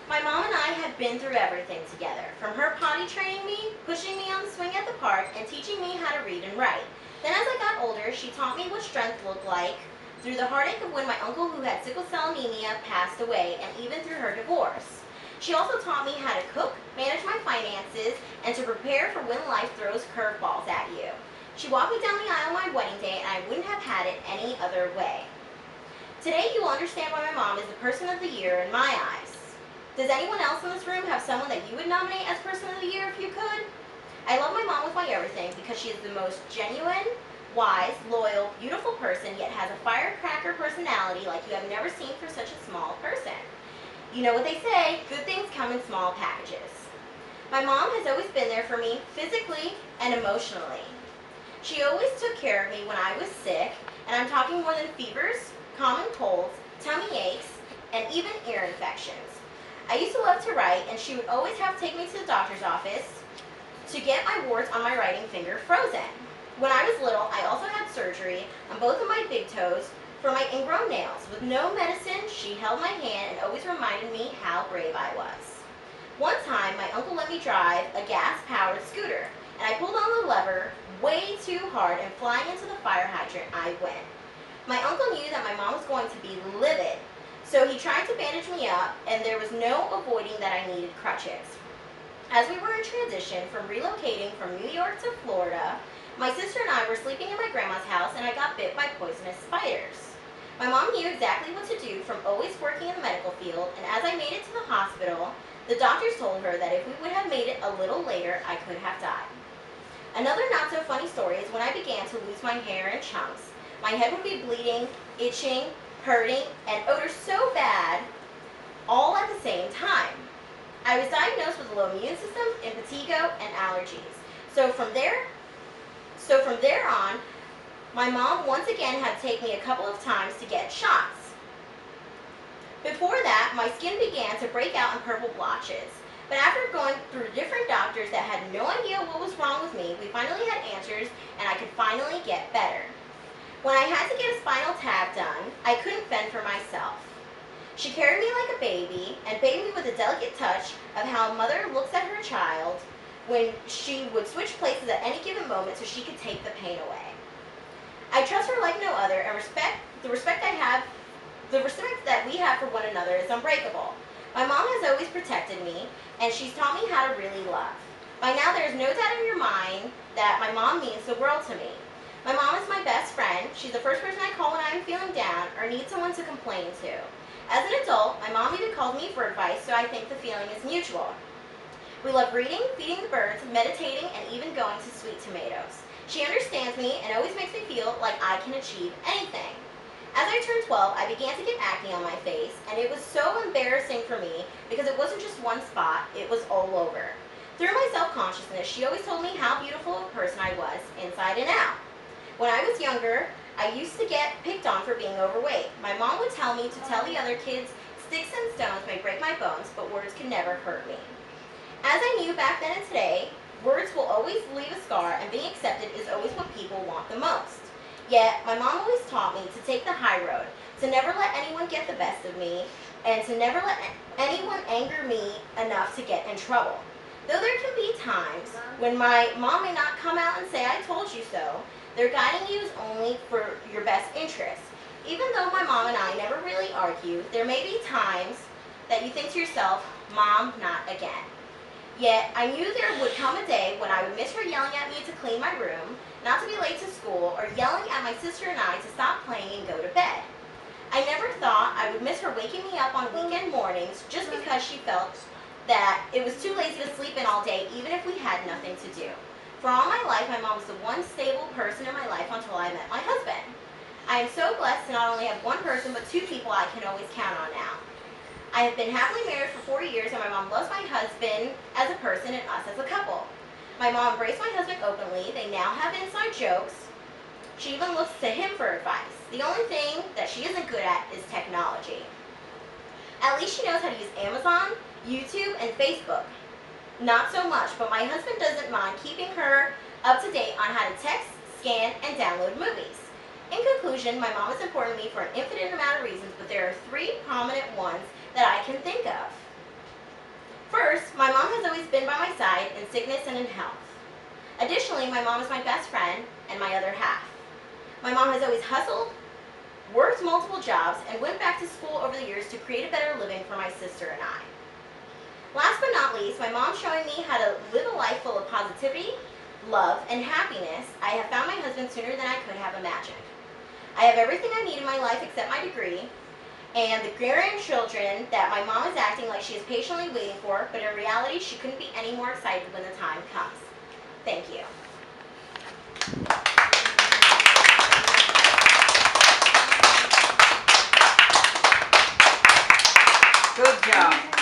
My mom and I have been through everything together, from her potty training me, pushing me on the swing at the park, and teaching me how to read and write. Then as I got older, she taught me what strength looked like through the heartache of when my uncle who had sickle cell anemia passed away, and even through her divorce. She also taught me how to cook, manage my finances, and to prepare for when life throws curveballs at you. She walked me down the aisle on my wedding day, and I wouldn't have had it any other way. Today you will understand why my mom is the person of the year in my eyes. Does anyone else in this room have someone that you would nominate as person of the year if you could? I love my mom with my everything because she is the most genuine, wise, loyal, beautiful person, yet has a firecracker personality like you have never seen for such a small person. You know what they say, good things come in small packages. My mom has always been there for me physically and emotionally. She always took care of me when I was sick, and I'm talking more than fevers, common colds, tummy aches, and even ear infections. I used to love to write, and she would always have to take me to the doctor's office to get my warts on my writing finger frozen. When I was little, I also had surgery on both of my big toes for my ingrown nails. With no medicine, she held my hand and always reminded me how brave I was. One time, my uncle let me drive a gas-powered scooter, and I pulled on the lever way too hard, and flying into the fire hydrant I went. My uncle knew that my mom was going to be livid, so he tried to bandage me up, and there was no avoiding that I needed crutches. As we were in transition from relocating from New York to Florida, my sister and I were sleeping in my grandma's house, and I got bit by poisonous spiders. My mom knew exactly what to do from always working in the medical field, and as I made it to the hospital, the doctors told her that if we would have made it a little later, I could have died. Another not so funny story is when I began to lose my hair in chunks. My head would be bleeding, itching, hurting, and odor so bad, all at the same time. I was diagnosed with a low immune system, impetigo, and allergies. So from there on, my mom once again had to take me a couple of times to get shots. Before that, my skin began to break out in purple blotches. But after going through different doctors that had no idea what was wrong with me, we finally had answers, and I could finally get better. When I had to get a spinal tap done, I couldn't fend for myself. She carried me like a baby and bathed me with a delicate touch of how a mother looks at her child when she would switch places at any given moment so she could take the pain away. I trust her like no other, and the respect that we have for one another is unbreakable. My mom has always protected me, and she's taught me how to really love. By now, there is no doubt in your mind that my mom means the world to me. My mom is my best friend. She's the first person I call when I am feeling down or need someone to complain to. As an adult, my mom even calls me for advice, so I think the feeling is mutual. We love reading, feeding the birds, meditating, and even going to Sweet Tomatoes. She understands me and always makes me feel like I can achieve anything. As I turned 12, I began to get acne on my face, and it was so embarrassing for me because it wasn't just one spot, it was all over. Through my self-consciousness, she always told me how beautiful a person I was, inside and out. When I was younger, I used to get picked on for being overweight. My mom would tell me to tell the other kids, sticks and stones may break my bones, but words can never hurt me. As I knew back then and today, words will always leave a scar, and being accepted is always what people want the most. Yet, my mom always taught me to take the high road, to never let anyone get the best of me, and to never let anyone anger me enough to get in trouble. Though there can be times when my mom may not come out and say, "I told you so," their guiding you is only for your best interest. Even though my mom and I never really argue, there may be times that you think to yourself, "Mom, not again." Yet, I knew there would come a day when I would miss her yelling at me to clean my room, not to be late to school, or yelling at my sister and I to stop playing and go to bed. I never thought I would miss her waking me up on weekend mornings just because she felt that it was too lazy to sleep in all day, even if we had nothing to do. For all my life, my mom was the one stable person in my life until I met my husband. I am so blessed to not only have one person, but two people I can always count on now. I have been happily married for 4 years, and my mom loves my husband as a person and us as a couple. My mom embraced my husband openly. They now have inside jokes. She even looks to him for advice. The only thing that she isn't good at is technology. At least she knows how to use Amazon, YouTube, and Facebook. Not so much, but my husband doesn't mind keeping her up to date on how to text, scan, and download movies. In conclusion, my mom is important to me for an infinite amount of reasons, but there are 3 prominent ones that I can think of. First, my mom has always been by my side in sickness and in health. Additionally, my mom is my best friend and my other half. My mom has always hustled, worked multiple jobs, and went back to school over the years to create a better living for my sister and I. Last but not least, my mom showing me how to live a life full of positivity, love, and happiness. I have found my husband sooner than I could have imagined. I have everything I need in my life except my degree, and the grandchildren that my mom is acting like she is patiently waiting for, but in reality, she couldn't be any more excited when the time comes. Thank you. Good job.